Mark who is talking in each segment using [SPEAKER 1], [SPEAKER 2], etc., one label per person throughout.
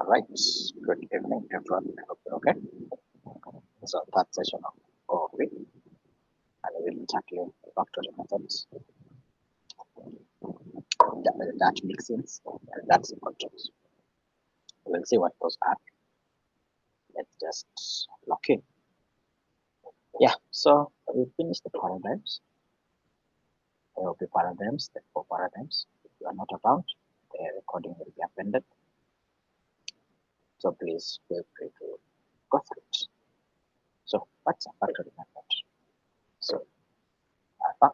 [SPEAKER 1] Right. Good evening, everyone. I hope you're okay. So, third session of OOP, and we'll be tackling factoring methods that make sense and that's simple terms. We'll see what those are. Let's just lock in. Yeah, so we finished the paradigms. OOP paradigms, the 4 paradigms. If you are not around, the recording will be appended. So please feel free to go through it. So, what's a factoring method? So,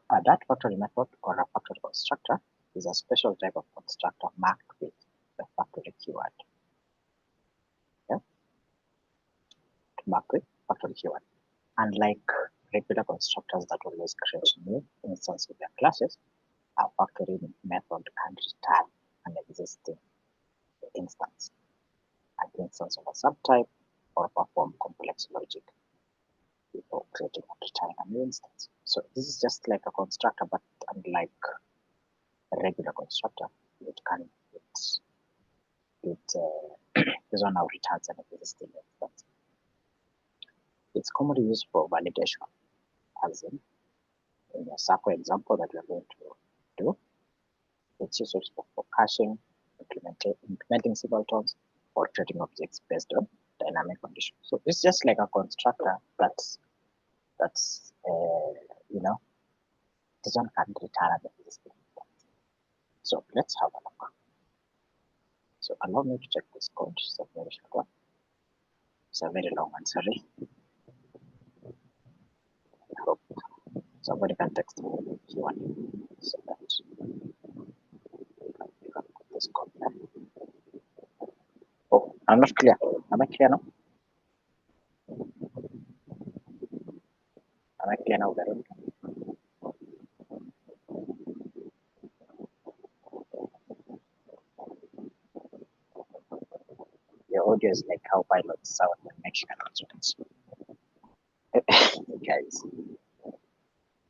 [SPEAKER 1] that factory method or a factory constructor is a special type of constructor marked with the factory keyword. Yeah? Marked with factory keyword. Unlike regular constructors that always create new instances with their classes, a factory method can return an existing instance, an instance of a subtype, or perform complex logic before creating and returning a new instance. So this is just like a constructor, but unlike a regular constructor, it can this one now returns an existing instance. It's commonly used for validation, as in the Circle example that we are going to do. It's used for caching, implementing singletons, or creating objects based on dynamic conditions. So it's just like a constructor that's this one can return an existing instance. So let's have a look. So allow me to check this code. It's a very short one. It's a very long one, sorry. I hope somebody can text me if you want, so that we can put this code there. Oh, I'm not clear. Am I clear now? Am I clear now, Veronica? Your audio is like how pilots sound when making announcements. Guys,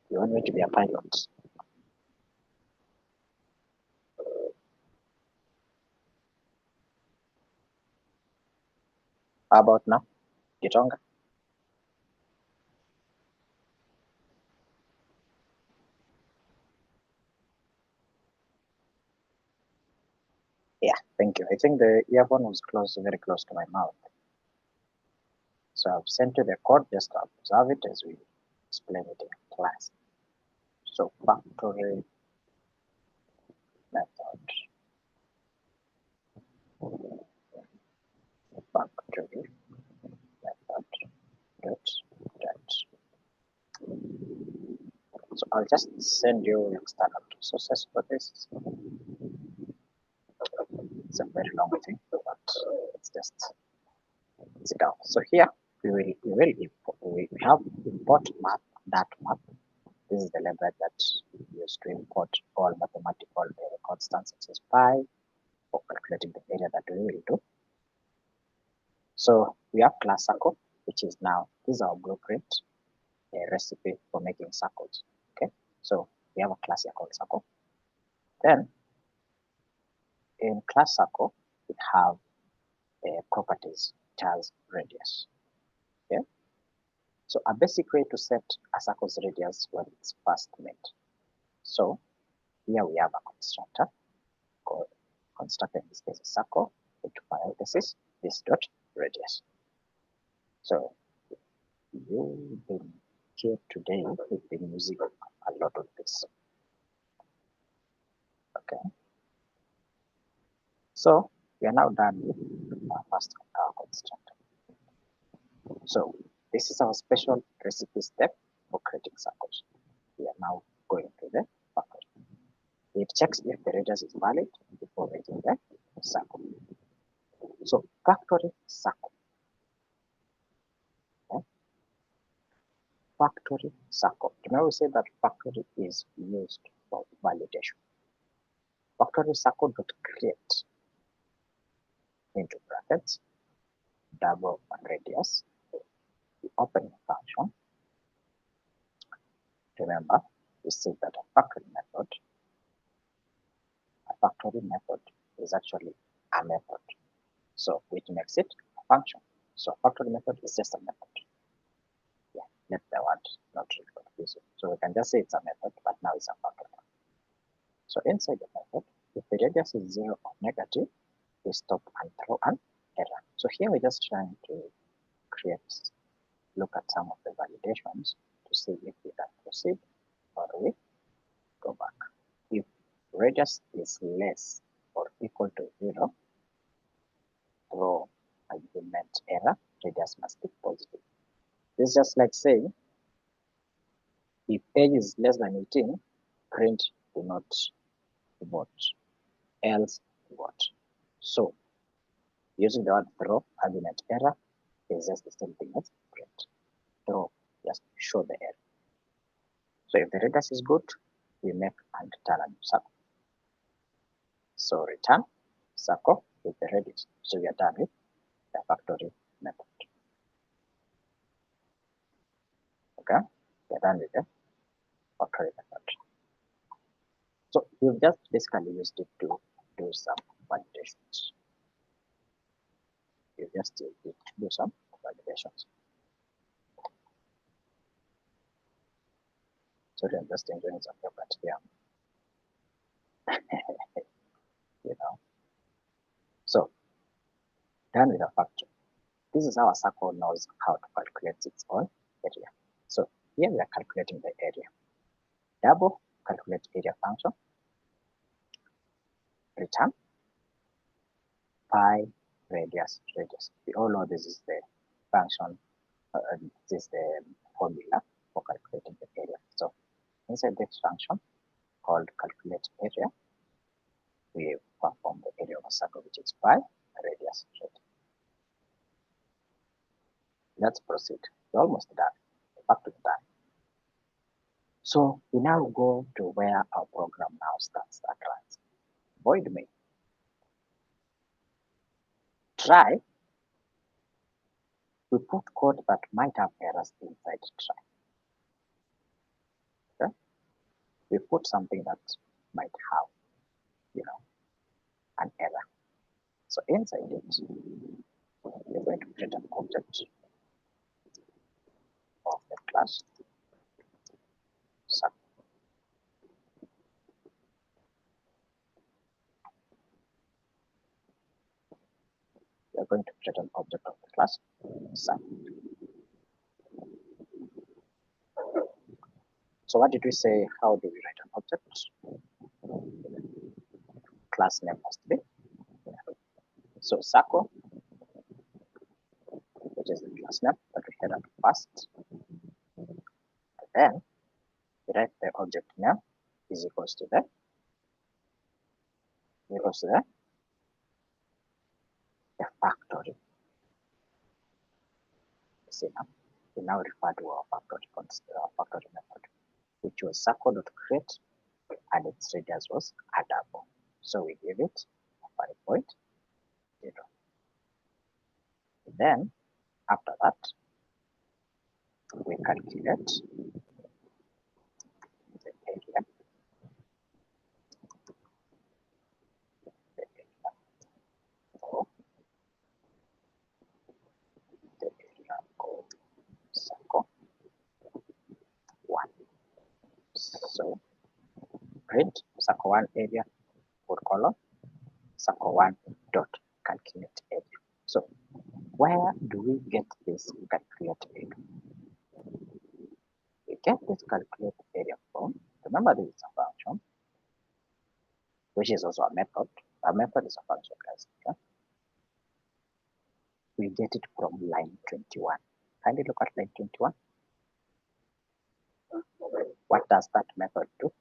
[SPEAKER 1] you want me to be a pilot? How about now? Gitonga? Yeah, thank you. I think the earphone was very close to my mouth. So I've sent you the code, just observe it as we explain it in class. So factory method. Factory method. So I'll just send you external resources for this. It's a very long thing, but it's just sit down. So here we have import map, that map. This is the library that we use to import all mathematical constants such as pi for calculating the area that we will do. So we have class circle, which is now, this is our blueprint, a recipe for making circles. Okay, so we have a class here called circle. Then in class circle, we have properties as radius. Okay, so a basic way to set a circle's radius when it's first made. So here we have a constructor called constructor, in this case a circle, into parenthesis, this dot radius. So you've been here today, we've been using a lot of this. Okay, so we are now done with our first constructor. So this is our special recipe step for creating circles. We are now going to the factory. It checks if the radius is valid before making the circle. So factory circle. Okay. Factory circle. Remember we said that factory is used for validation. Factory circle dot create into brackets double radius, the opening function. Remember, we said that a factory method is actually a method. So which makes it a function. So factory method is just a method. Yeah, let the word not really confuse you. So we can just say it's a method, but now it's a factory. So inside the method, if the radius is 0 or negative, we stop and throw an error. So here we're just trying to look at some of the validations to see if we can proceed or we go back. If radius is less or equal to 0, throw argument error, radius must be positive. This is just like saying if age is less than 18, print do not vote, else vote. So using the word throw argument error is just the same thing as print. Throw, just show the error. So if the radius is good, we make and return a new circle. So return circle with the radius. So we are done with the factory method. Okay, we are done with the factory method. So we've just basically used it to do some validations. You just do some validations. So I'm just enjoying some yogurt here. You know. So done with the factor. This is how a circle knows how to calculate its own area. So here we are calculating the area. Double calculate area function. Return pi radius. We all know this is the function. This is the formula for calculating the area. So inside this function called calculate area, we perform the area of a circle, which is pi radius. Let's proceed. We're almost done. Factory done. So we now go to where our program now starts at runs. Void main. Try. We put code that might have errors inside try. Okay? We put something that might have, an error. So inside it, we're going to create an object of the class sub. We're going to create an object of the class sub. So what did we say? How do we write an object? Class name must be. So circle, which is the class name that we had at first. And then we write the object name is equals to the factory. See now, we now refer to our factory method, which was circle.create and its radius was a double. So we give it 5.0. Then after that, we calculate the area. The area of circle 1. So print circle 1 area, put column circle 1 dot calculate area. So where do we get this calculate area? We get this calculate area from, remember this is a function, which is also a method. A method is a function, guys. Okay? We get it from line 21. Kindly look at line 21. What does that method do?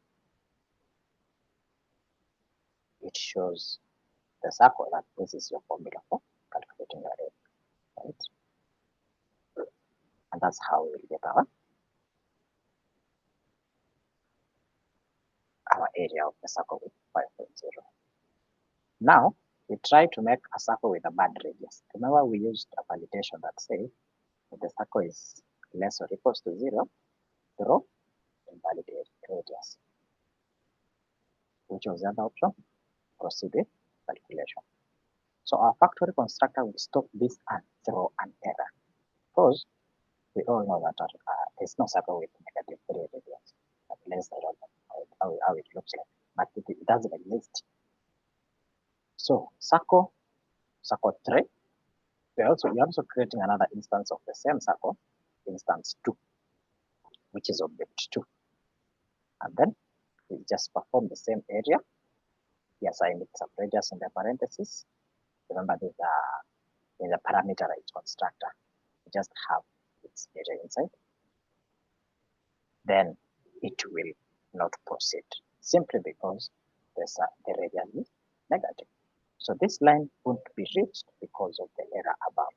[SPEAKER 1] It shows the circle that this is your formula for calculating your area, right? And that's how we get our area of the circle with 5.0. Now we try to make a circle with a bad radius. Remember we used a validation that says if the circle is less or equals to 0, throw invalid radius. Which was the other option? Proceed with calculation. So our factory constructor will stop this and throw an error. Because we all know that there's no circle with negative 3 radius, unless I don't know how it looks like, but it doesn't exist. So circle 3, we're also creating another instance of the same circle, instance 2, which is object 2. And then we just perform the same area. We assign it some radius in the parentheses. Remember, there's a parameterized constructor. We just have its area inside. Then it will not proceed simply because the radius is negative. So this line won't be reached because of the error above.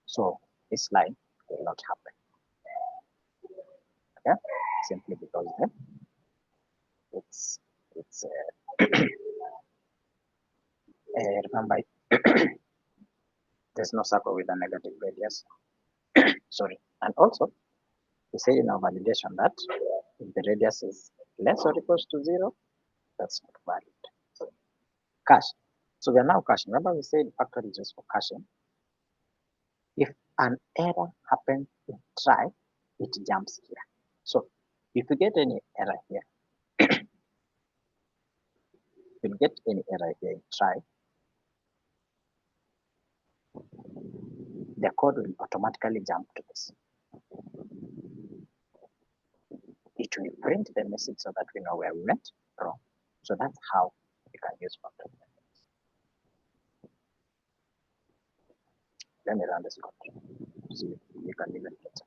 [SPEAKER 1] So this line will not happen. Okay, simply because it's remember there's no circle with a negative radius. Sorry, and also we say in our validation that if the radius is less or equals to 0, that's not valid. So, cache. So we are now caching. Remember we said factory is used for caching. If an error happens in try, it jumps here. So if you get any error here, if you get any error here in try, the code will automatically jump to this. It will print the message so that we know where we went wrong. So that's how you can use factory methods. Let me run this code. So you can even get it.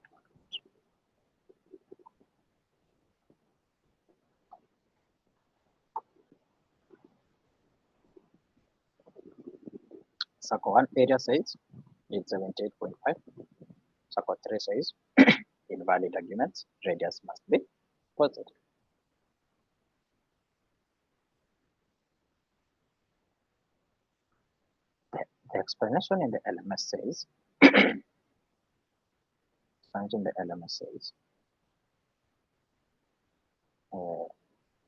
[SPEAKER 1] Circle 1 area size is 78.5. Circle 3 size invalid arguments, radius must be positive. The explanation in the LMS says,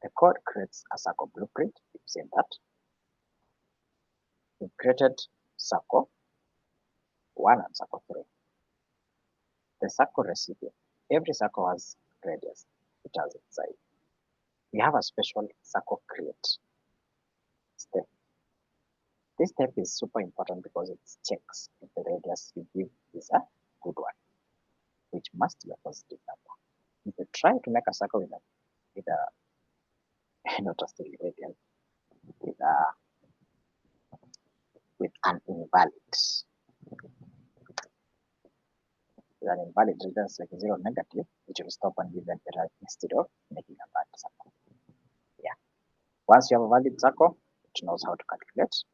[SPEAKER 1] the code creates a circle blueprint. You've seen that. We created circle 1 and circle 3. The circle recipient, every circle has radius, it has inside. We have a special circle create step. This step is super important because it checks if the radius you give is a good one, which must be a positive number. If you try to make a circle with not a still radius, with an invalid radius like 0 negative, it will stop and give an error instead of making a bad circle. Yeah. Once you have a valid circle, it knows how to calculate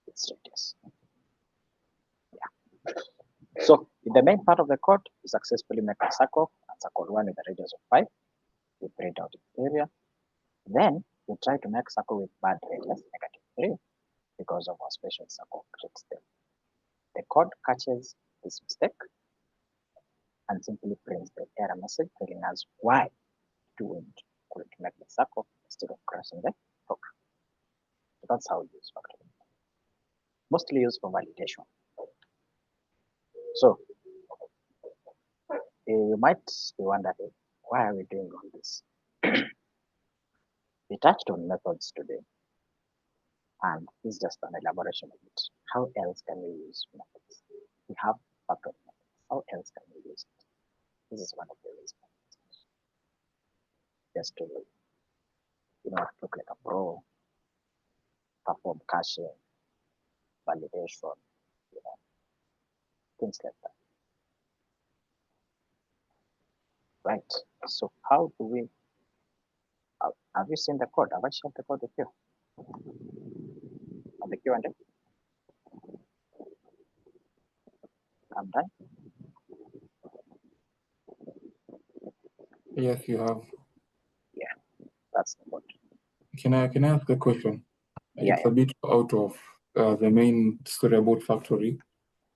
[SPEAKER 1] its radius. Yeah. So in the main part of the code, we successfully make a circle, and circle 1 with a radius of 5. We print out its area. Then we try to make circle with bad radius, -3, because of our special circle create step. The code catches this mistake and simply prints the error message telling us why couldn't make the circle instead of crashing the program. So that's how we use factory. Mostly used for validation. So you might be wondering, why are we doing all this? We touched on methods today, and this is just an elaboration of it. How else can we use methods? We have factory methods. How else can we use it? This is one of the ways. Just to look like a pro, perform caching, validation, things like that. Right. So how do we? Have you seen the code? Have I shared the code with you? On the Q&A. I'm done.
[SPEAKER 2] Yes, you have.
[SPEAKER 1] Yeah, that's the code.
[SPEAKER 2] Can I ask a question?
[SPEAKER 1] Yeah,
[SPEAKER 2] it's a bit out of the main story about factory.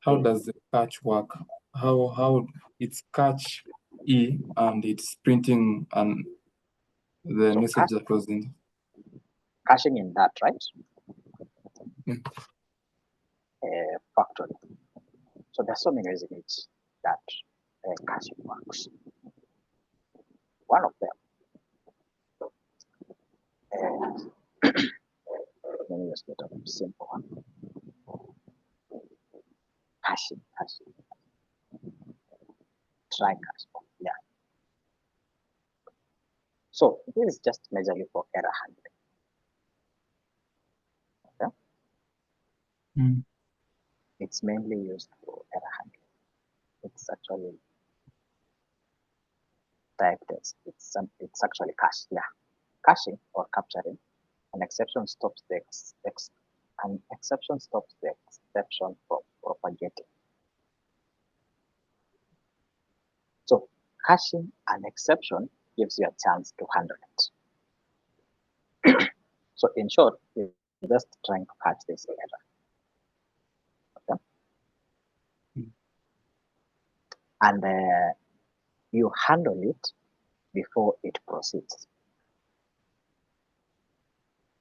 [SPEAKER 2] How does the catch work? How it's catch E and it's printing and the
[SPEAKER 1] so
[SPEAKER 2] message that was in
[SPEAKER 1] caching in that, right? factory. So there's so many ways in which that caching works. One of them, let me just get a simple one. Hashing, try cache. Yeah. So this is just majorly for error handling. Okay?
[SPEAKER 2] Mm.
[SPEAKER 1] It's mainly used for error handling. It's actually typed as it's actually cache. Yeah, caching or capturing an exception stops the an exception stops the exception from propagating. So caching an exception gives you a chance to handle it. So in short, you're just trying to catch this error. Okay?
[SPEAKER 2] Mm.
[SPEAKER 1] And you handle it before it proceeds.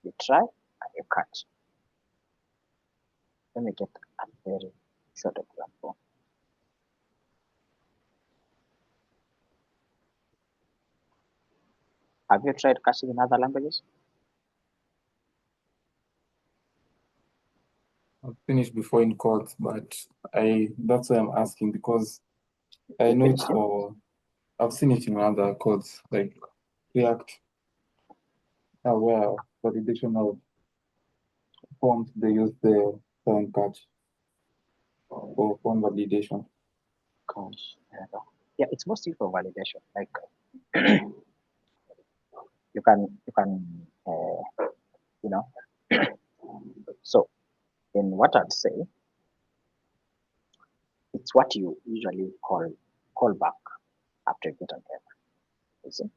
[SPEAKER 1] You try and you catch. Let me get a very short example. Have you tried caching in other languages?
[SPEAKER 2] I've finished before in court, but that's why I'm asking, because I
[SPEAKER 1] You
[SPEAKER 2] know it's
[SPEAKER 1] finished it?
[SPEAKER 2] for I've seen it in other codes like React, where validation of forms they use the time catch for form validation.
[SPEAKER 1] Gosh, yeah, it's mostly for validation. Like you can you know. So in what I'd say, it's what you usually call back after you get an error. You see,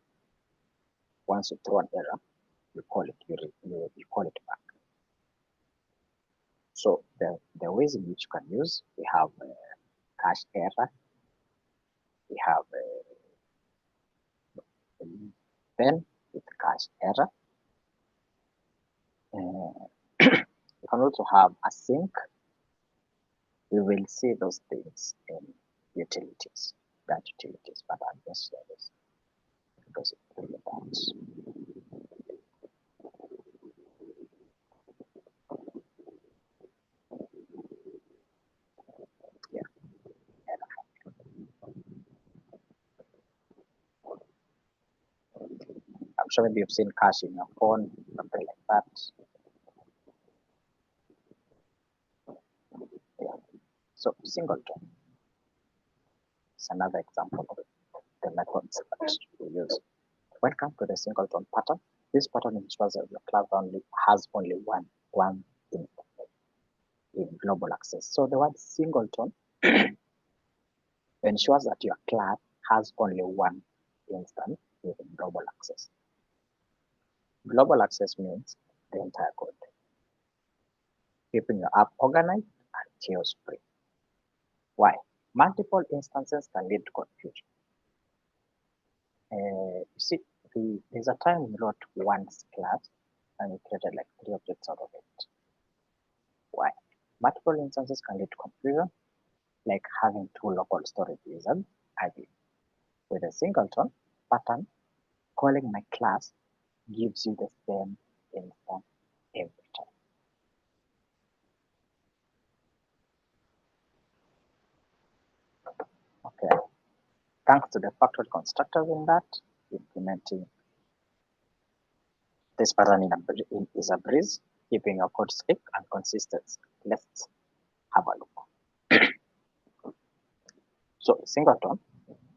[SPEAKER 1] once you throw an error, you call it you call it back. So the ways in which you can use, we have cache error, we have then with cache error. You can also have async. We will see those things in utilities, branch utilities, but I'll just share this because it's relevant. Yeah, I'm sure maybe you've seen cache in your phone, something like that. Yeah. So singleton is another example of the methods that we use. When it comes to the singleton pattern, this pattern ensures that your class only has only one in global access. So the word singleton ensures that your class has only one instance within global access. Global access means the entire code, keeping your app organized and chaos free. Why? Multiple instances can lead to confusion. You see, there's a time we wrote one class and we created like 3 objects out of it. Why? Multiple instances can lead to confusion, like having two local storage wizards arguing. With a singleton pattern, calling my class gives you the same instance every time. Okay. Thanks to the factory constructors in that, implementing this pattern is a breeze, keeping your code slick and consistent. Let's have a look. So singleton,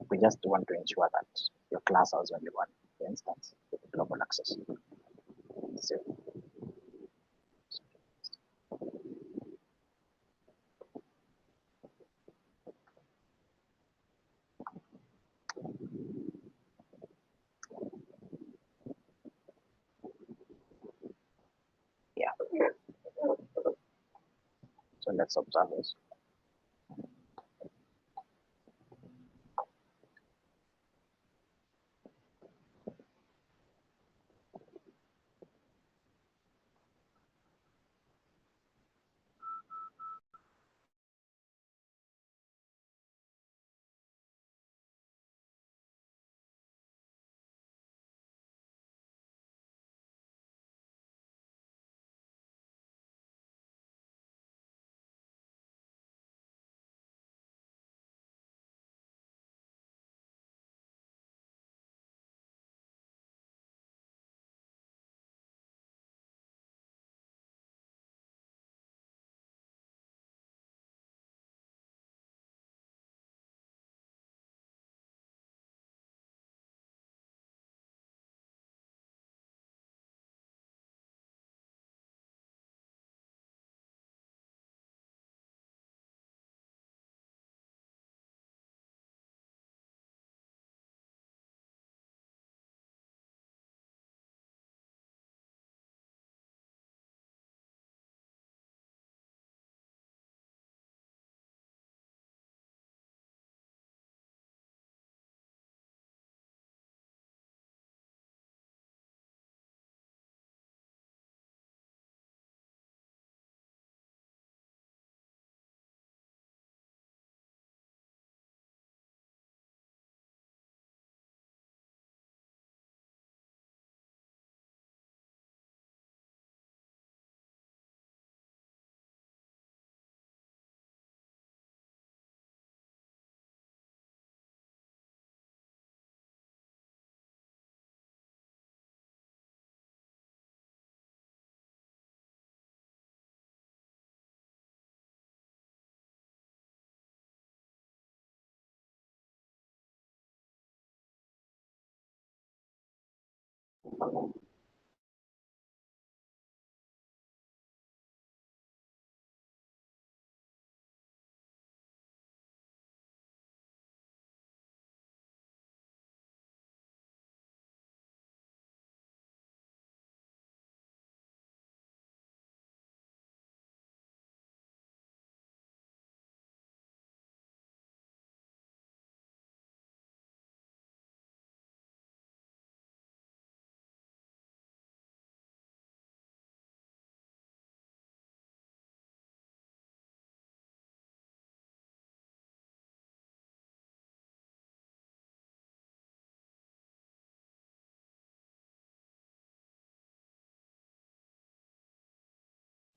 [SPEAKER 1] we just want to ensure that your class has only one instance with global access. So, yeah, so let's observe this.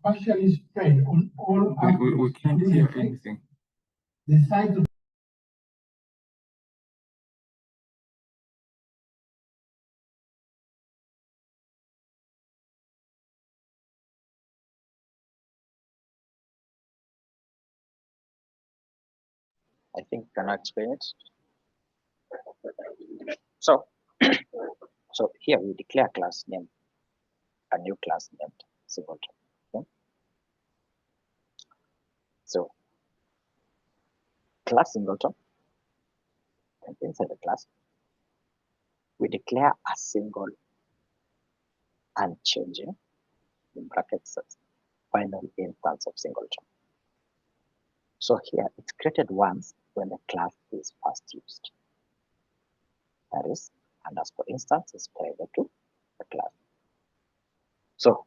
[SPEAKER 2] partially spread on all we can't hear anything. The size of
[SPEAKER 1] I think you cannot explain it. So, so here we declare class name, a new class named singleton. Okay? So, class singleton, and inside the class, we declare a single unchanging, in brackets, final instance of singleton. So here it's created once when the class is first used. That is, underscore instance is private to the class. So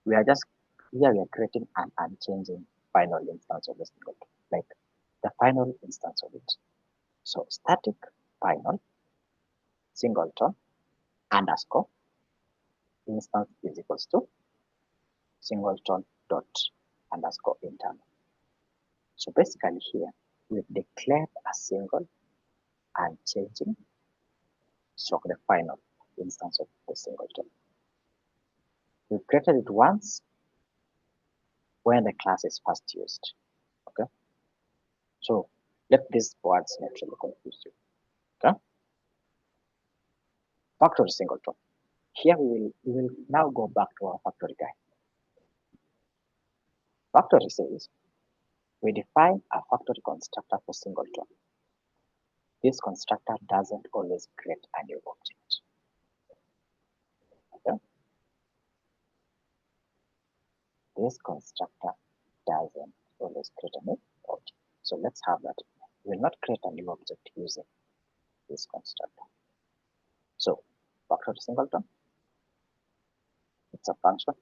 [SPEAKER 1] we are just here we are creating an unchanging final instance of the singleton, like the final instance of it. So static final singleton underscore instance is equals to singleton dot underscore internal. So basically here we've declared a single unchanging stroke the final instance of the singleton. We created it once when the class is first used. Okay, so let these words not really confuse you. Okay, factory singleton. Here we will now go back to our factory guide. Factory says we define a factory constructor for singleton. This constructor doesn't always create a new object. Okay, this constructor doesn't always create a new object. So let's have that. We will not create a new object using this constructor. So factory singleton, it's a function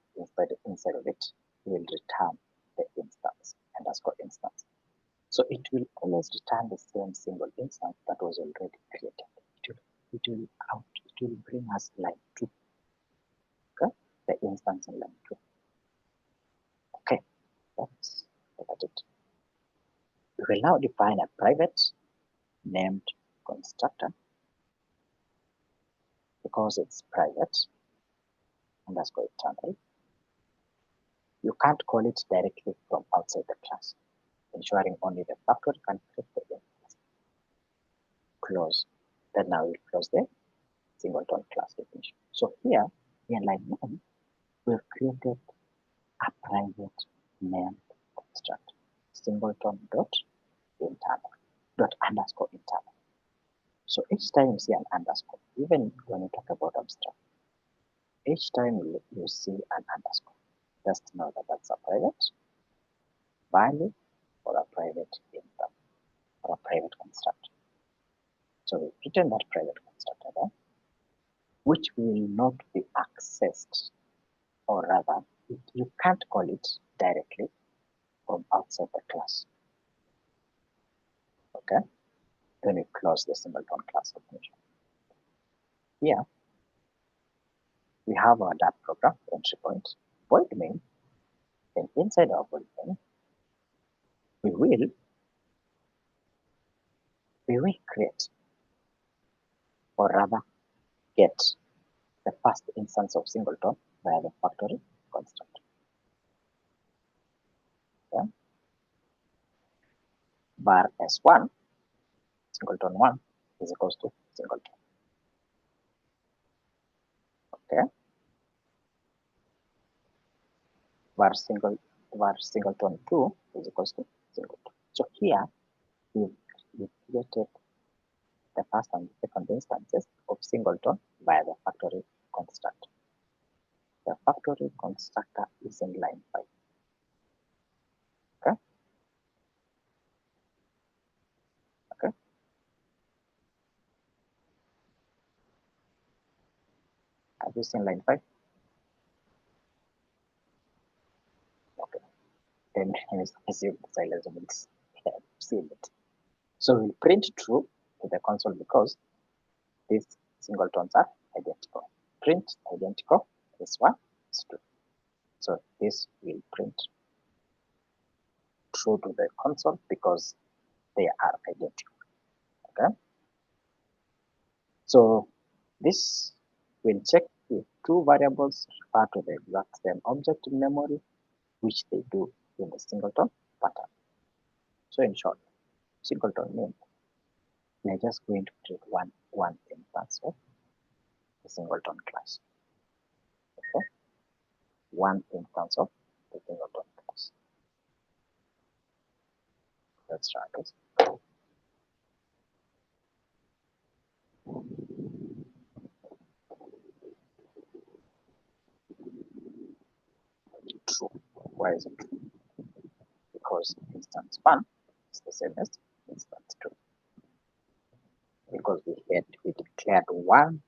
[SPEAKER 1] inside of it will return the instance underscore instance. So it will always return the same single instance that was already created. It will bring us line 2. Okay, the instance in line 2. Okay, let's look at it. We will now define a private named constructor because it's private underscore internal. You can't call it directly from outside the class, ensuring only the factory can create the instance. Close. Then now we'll close the singleton class definition. So here in line 1, we've created a private named constructor singleton dot internal dot underscore internal. So each time you see an underscore, even when you talk about abstract, each time you see an underscore, just know that that's a private value or a private instance or a private constructor. So we pretend that private constructor there, which will not be accessed, or rather, you can't call it directly from outside the class. Okay, then we close the singleton class definition. Here we have our dart program entry point void main. Then inside our void main, we will create, or rather get, the first instance of singleton via the factory constructor. Okay. Bar s1 singleton 1 is equals to singleton. Okay, var singleton 2 is equals to singleton. So here we created the first and second instances of singleton by the factory constructor. The factory constructor is in line 5. Okay. Okay. Have you seen line 5? Okay. Then I assume the silence means I've seen it. So we'll print true to the console because these singletons are identical. Print identical, this one is true. So this will print true to the console because they are identical. Okay. So this will check if two variables refer to the exact same object in memory, which they do in the singleton pattern. So in short, singleton means we are just going to create one instance of the singleton class. Okay? One instance of the singleton class. Let's try this. True. Why is it true? Because instance 1 is the same as instance 2. Because we declared one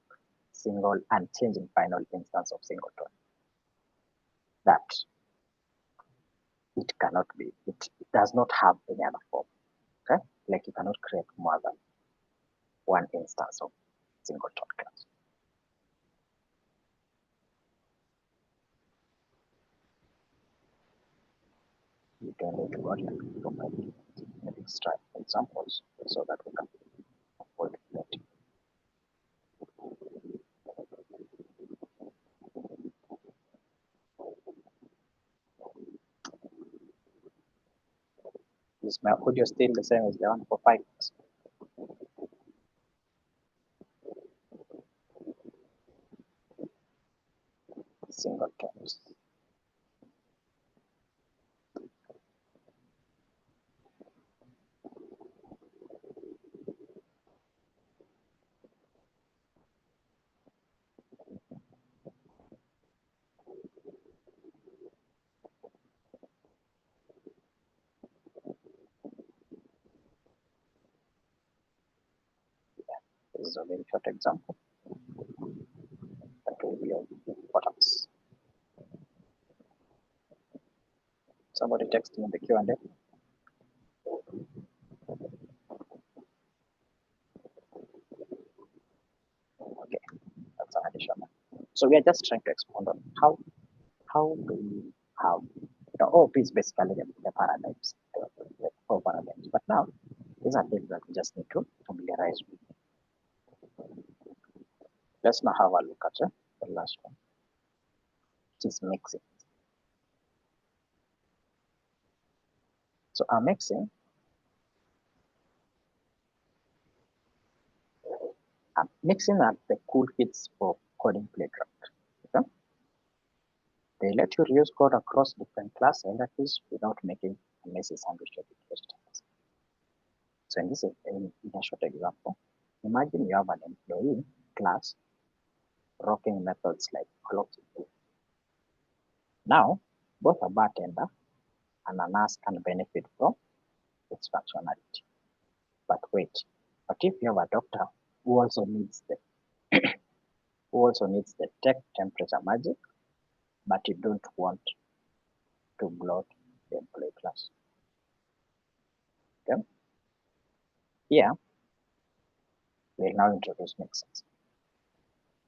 [SPEAKER 1] single unchanging final instance of singleton that it cannot be, it does not have any other form. Okay, like you cannot create more than one instance of singleton class. You can need to go ahead and provide extra examples so that we can avoid that. Is my audio still the same as the one for 5? Singletons. This is a very short example that will be of importance. Somebody text me in the Q&A. Okay, that's an additional. So we are just trying to expand on how do we have OP is basically the paradigms, the 4 paradigms. But now these are things that we just need to familiarize with. Let's now have a look at the last one, which is mixing. So mixing are the cool kids for coding playground. Okay? They let you reuse code across different class hierarchies without making a messy sandwich of vegetables. So in a short example, imagine you have an employee class rocking methods like clocking. Now, both a bartender and a nurse can benefit from its functionality. But wait, what if you have a doctor who also needs the tech temperature magic, but you don't want to bloat the employee class? Okay? Here, we'll now introduce mixins.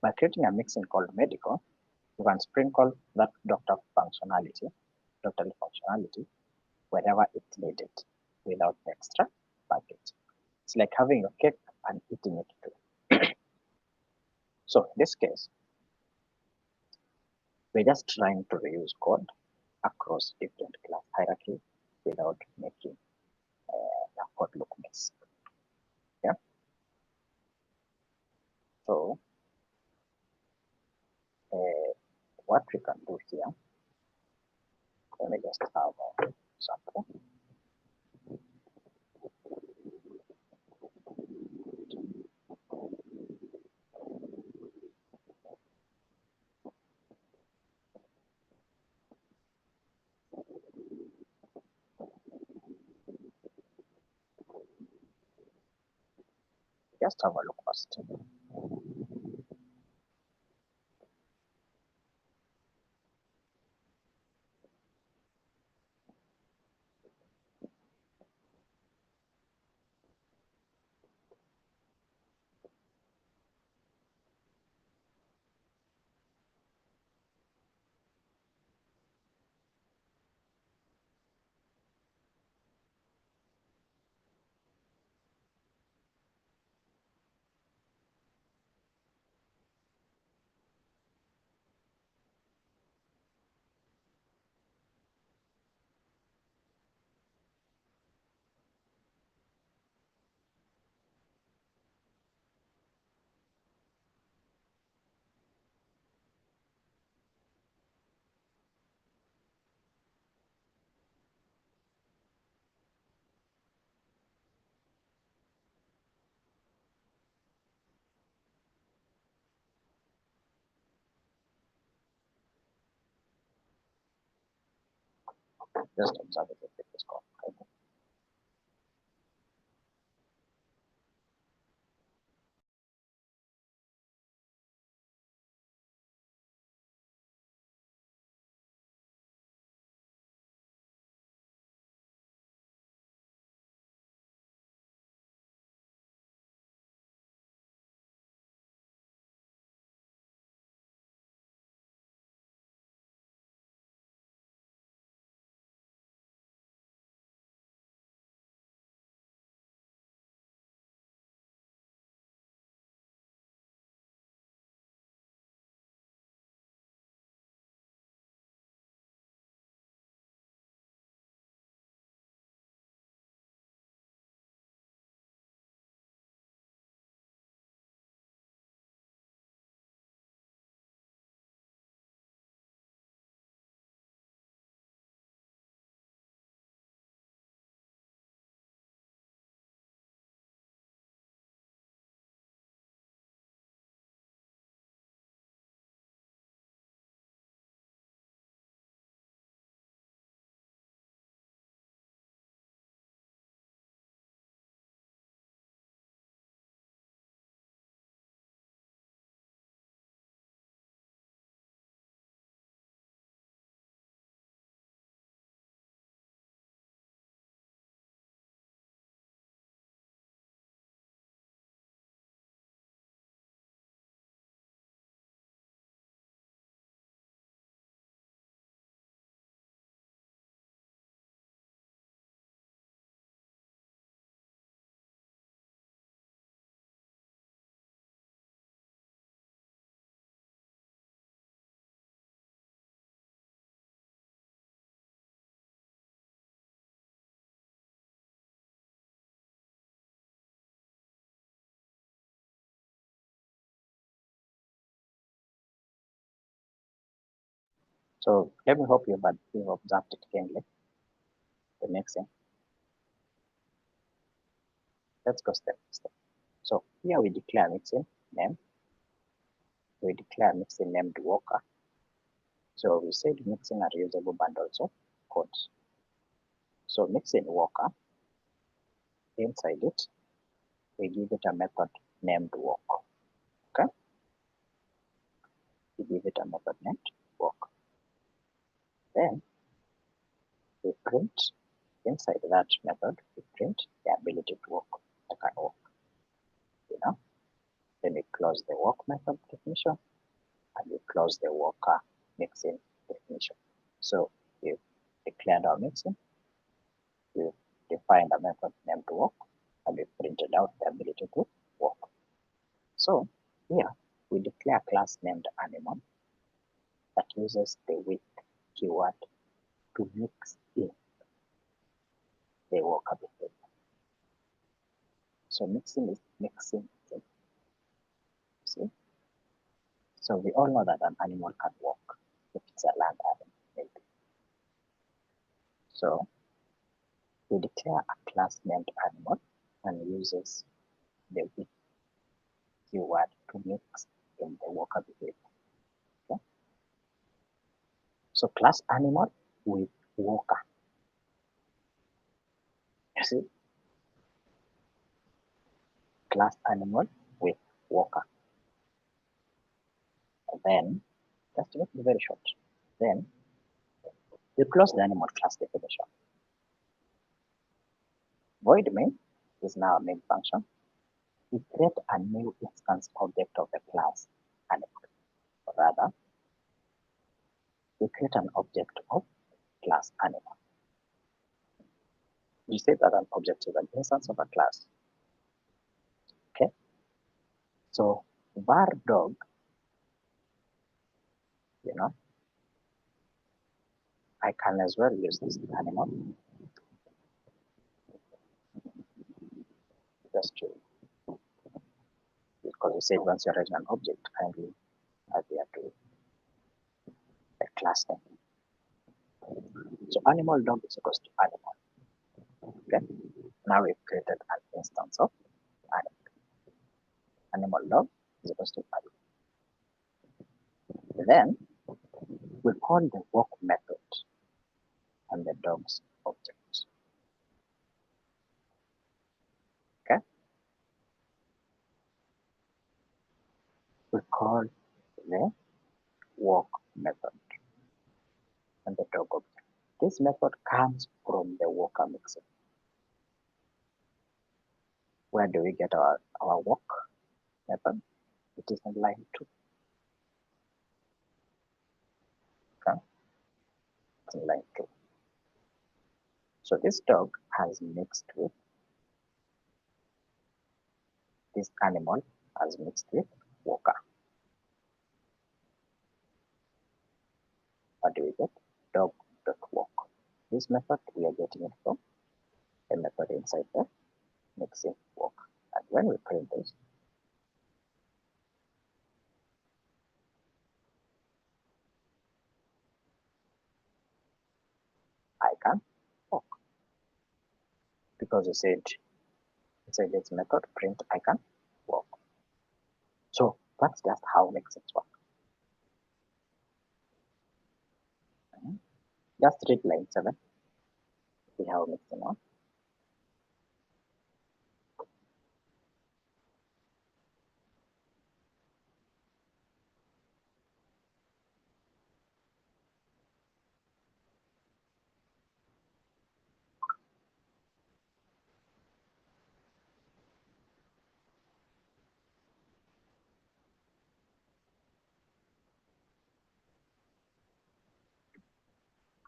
[SPEAKER 1] By creating a mixin called medical, you can sprinkle that doctorly functionality wherever it's needed without extra package. It's like having your cake and eating it too. So in this case, we're just trying to reuse code across different class hierarchies without making the code look messy. Yeah. So more example. Just have a look first. Just observe it if it is called. Okay. So let me hope you've observed it keenly. The mixing. Let's go step by step. So here we declare mixing name. We declare mixing named worker. So we said mixing are reusable bundles of codes. So mixing worker, inside it, we give it a method named work. Okay? We give it a method named work. Then we print inside that method, we print the ability to work. I can work. You know? Then we close the work method definition and we close the worker mixing definition. So we've declared our mixing, we've defined a method named work, and we printed out the ability to work. So here we declare a class named animal that uses the with keyword to mix in the worker behavior. So mixing is mixing in. See? So we all know that an animal can walk if it's a land animal, maybe. So we declare a class named animal and uses the with keyword to mix in the worker behavior. Okay? So class animal with worker. You see, class animal with worker. And then, just to make it very short, then we close the animal class definition. Void main is now a main function. We create a new instance object of the class animal. Or rather, we create an object of class animal. We say that an object is an instance of a class. Okay? So var dog, I can as well use this animal just to, because we said once you're writing an object, kindly adhere to the class name. So animal dog is equals to animal. Okay? Now we've created an instance of animal. Animal dog is equals to animal. Then we call the walk method and the dog's object. Okay? We call the walk method and the dog object. This method comes from the worker mixer. Where do we get our walk method? It is in line 2. Okay? It's in line 2. So this dog has mixed with this animal has mixed with worker. What do we get? Dog.walk. This method we are getting it from a method inside the mixing walk. And when we print this, I can walk. Because we said inside this method print I can walk. So that's just how mixings work. Just read line 7. See how mixing works.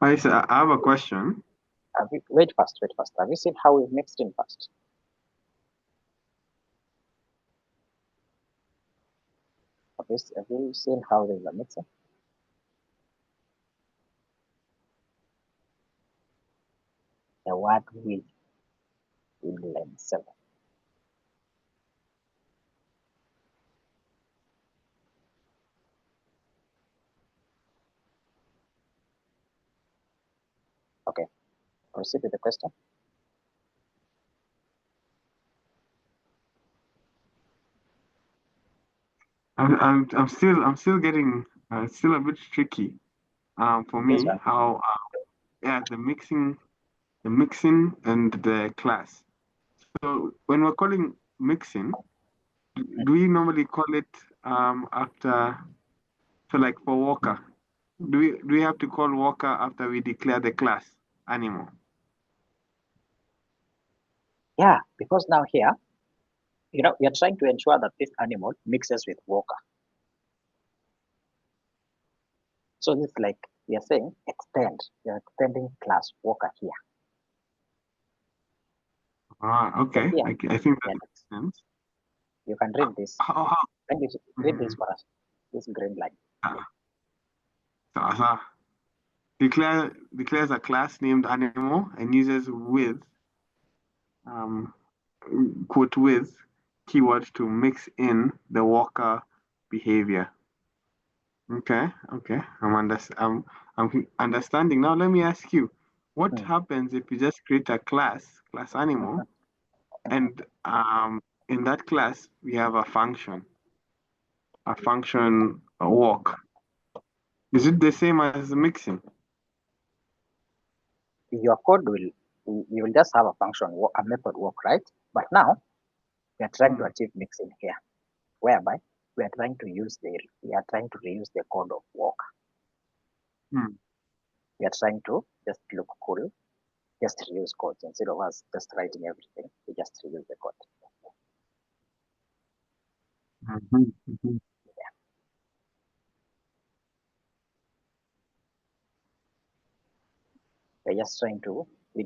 [SPEAKER 3] Hi, sir. I have a question.
[SPEAKER 1] Wait first. Have you seen how we've mixed in first? Have you seen how there's a mixing? The word with in line 7. Okay, proceed with the question.
[SPEAKER 3] I'm still getting it's still a bit tricky for
[SPEAKER 1] Yes,
[SPEAKER 3] me
[SPEAKER 1] ma'am.
[SPEAKER 3] how yeah the mixing and the class. So when we're calling mixing, do we normally call it after, so like for Walker, do we have to call Walker after we declare the class animal?
[SPEAKER 1] Yeah, because now here, we are trying to ensure that this animal mixes with worker. So this like we are saying extend. We are extending class worker here.
[SPEAKER 3] Okay.
[SPEAKER 1] Here,
[SPEAKER 3] I think that
[SPEAKER 1] yeah,
[SPEAKER 3] makes sense.
[SPEAKER 1] you can read this.
[SPEAKER 3] How,
[SPEAKER 1] Can you read this
[SPEAKER 3] mhm.
[SPEAKER 1] for us? This green line.
[SPEAKER 3] So, declares a class named animal and uses with um, quote with keyword to mix in the Walker behavior. Okay. I'm understanding. Now let me ask you, what happens if you just create a class animal, and in that class we have a function walk. Is it the same as mixing?
[SPEAKER 1] Your code will, you will just have a function, a method walk, right? But now we are trying to achieve mixing here, whereby we are trying to reuse the code of walk. We are trying to just look cool, just reuse codes instead of us just writing everything. We just reuse the code. We're just trying to, we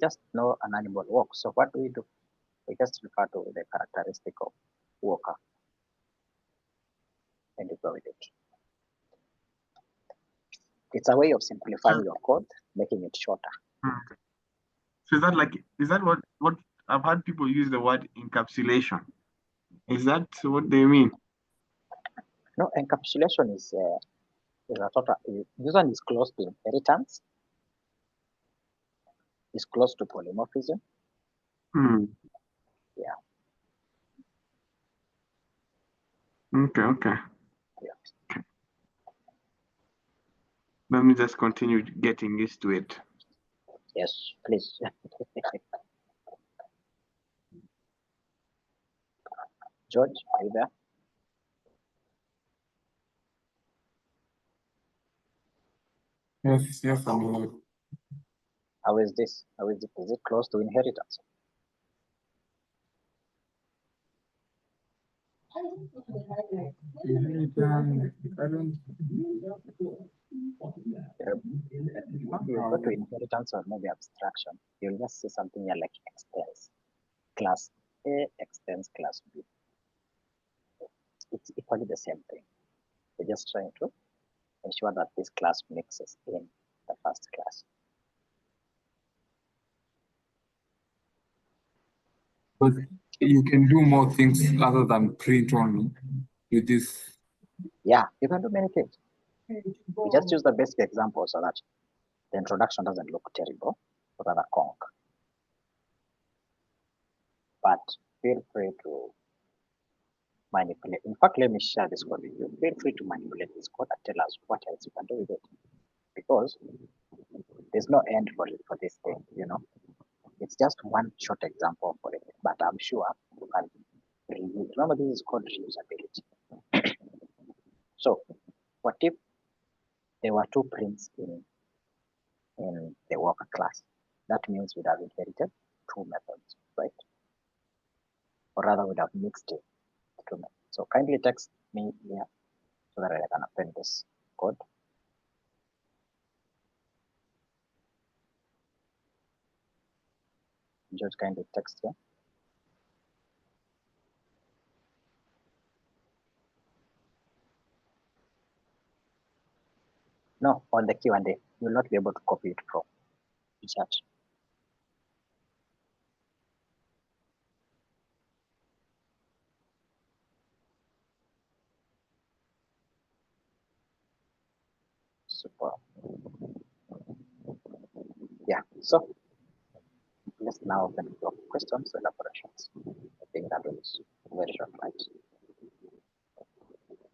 [SPEAKER 1] just know an animal walks. So what do? We just refer to the characteristic of walker and we go with it. It's a way of simplifying your code, making it shorter.
[SPEAKER 3] So is that what I've had people use the word encapsulation? Is that what they mean?
[SPEAKER 1] No, encapsulation is a total. This one is close to inheritance. Is close to polymorphism. Yeah.
[SPEAKER 3] Okay.
[SPEAKER 1] Yeah.
[SPEAKER 3] Let me just continue getting used to it.
[SPEAKER 1] Yes, please. George, are you there?
[SPEAKER 2] Yes, I'm here.
[SPEAKER 1] How is this? How is it? Is it close to inheritance? You go to inheritance or maybe abstraction, you'll just see something here like extends. Class A extends class B. It's equally the same thing. We're just trying to ensure that this class mixes in the first class.
[SPEAKER 2] But you can do more things other than print only with this.
[SPEAKER 1] Yeah, you can do many things. We just use the basic example so that the introduction doesn't look terrible or rather conk. But feel free to manipulate. In fact, let me share this code with you. Feel free to manipulate this code and tell us what else you can do with it. Because there's no end for this thing, It's just one short example for it, but I'm sure you can reuse. Remember, this is called reusability. So, what if there were two prints in the worker class? That means we'd have inherited two methods, right? Or rather, we'd have mixed it, two methods. So kindly text me here so that I can append this code. Just kindly text here. No, on the Q&A, you will not be able to copy it from the chat. Super. Yeah, so let's now open for questions and elaborations. I think that was very short, right?